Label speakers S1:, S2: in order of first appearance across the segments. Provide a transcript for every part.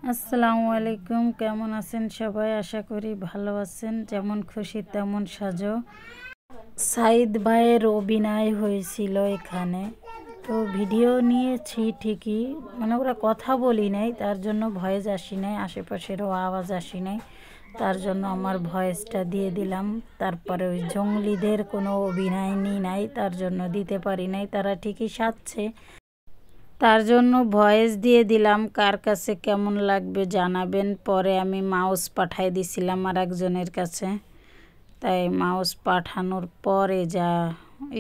S1: আসসালামু আলাইকুম, কেমন আছেন সবাই? আশা করি ভালো আছেন। যেমন খুশি তেমন সাজো। সাইদ ভাইয়ের অভিনয় হয়েছিল এখানে, তো ভিডিও নিয়েছি ঠিকই, মানে ওরা কথা বলি নাই, তার জন্য ভয়েস আসি নাই, আশেপাশেরও আওয়াজ আসি নাই, তার জন্য আমার ভয়েসটা দিয়ে দিলাম। তারপরে ওই জঙ্গলিদের কোনো অভিনয় নিই নাই, তার জন্য দিতে পারি নাই। তারা ঠিকই সাজছে, তার জন্য ভয়েস দিয়ে দিলাম। কার কাছে কেমন লাগবে জানাবেন। পরে আমি মাউস পাঠাই দিছিলাম আর একজনের কাছে, তাই মাউস পাঠানোর পরে যা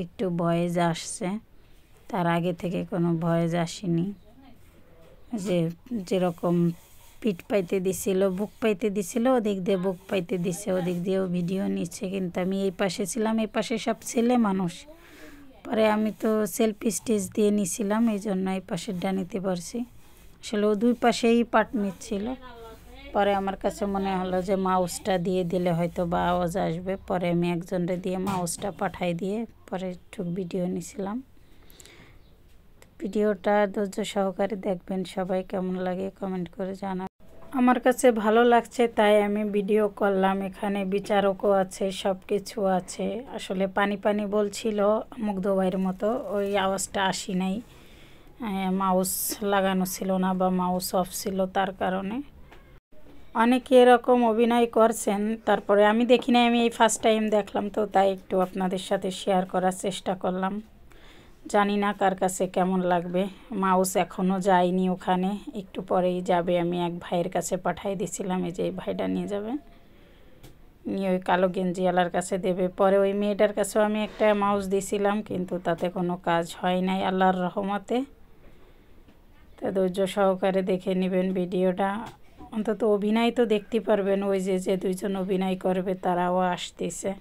S1: একটু ভয়েস আসছে, তার আগে থেকে কোনো ভয়েস আসেনি। যেরকম পিঠ পাইতে দিছিল, বুক পাইতে দিছিল, ওদিক দিয়ে বুক পাইতে দিছে, ওদিক দিয়েও ভিডিও নিচ্ছে। কিন্তু আমি এই পাশে ছিলাম, এই পাশে সব ছেলে মানুষ। পরে আমি তো সেলফি স্টেজ দিয়ে নিছিলাম, এই জন্য এই পাশেরটা নিতে পারছি। আসলে ও দুই পাশেই পাট নিচ্ছিল। পরে আমার কাছে মনে হলো যে মাউসটা দিয়ে দিলে হয়তো বা আওয়াজ আসবে। পরে আমি একজনরে দিয়ে মাউসটা পাঠাই দিয়ে পরে একটু ভিডিও নিছিলাম। ভিডিওটা ধৈর্য সহকারে দেখবেন সবাই, কেমন লাগে কমেন্ট করে জানাবেন। আমার কাছে ভালো লাগছে তাই আমি ভিডিও করলাম। এখানে বিচারকও আছে, সব কিছু আছে। আসলে পানি পানি বলছিল মুগ্ধ ভাইয়ের মতো, ওই আওয়াজটা আসি নাই। মাউস লাগানো ছিল না বা মাউস অফ ছিল, তার কারণে। অনেকে এরকম অভিনয় করছেন, তারপরে আমি দেখি নাই, আমি এই ফার্স্ট টাইম দেখলাম, তো তাই একটু আপনাদের সাথে শেয়ার করার চেষ্টা করলাম। জানি না কার কাছে কেমন লাগবে। মাউস এখনও যায়নি ওখানে, একটু পরেই যাবে। আমি এক ভাইয়ের কাছে পাঠাই দিছিলাম, এই যে এই ভাইটা নিয়ে যাবে, নিয়ে ওই কালো গেঞ্জিওয়ালার কাছে দেবে। পরে ওই মেয়েটার কাছেও আমি একটা মাউস দিছিলাম, কিন্তু তাতে কোনো কাজ হয় নাই আল্লাহর রহমতে। তো ধৈর্য সহকারে দেখে নেবেন ভিডিওটা। অন্তত অভিনয় তো দেখতে পারবেন। ওই যে দুইজন অভিনয় করবে তারাও আসতেছে।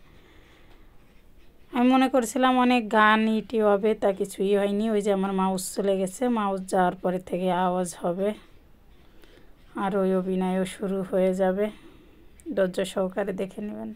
S1: আমি মনে করছিলাম অনেক গান ইটি হবে, তা কিছুই হয়নি। ওই যে আমার মাউস চলে গেছে, মাউস যাওয়ার পরে থেকে আওয়াজ হবে আর ওই অভিনয়ও শুরু হয়ে যাবে। ধৈর্য সহকারে দেখে নেবেন।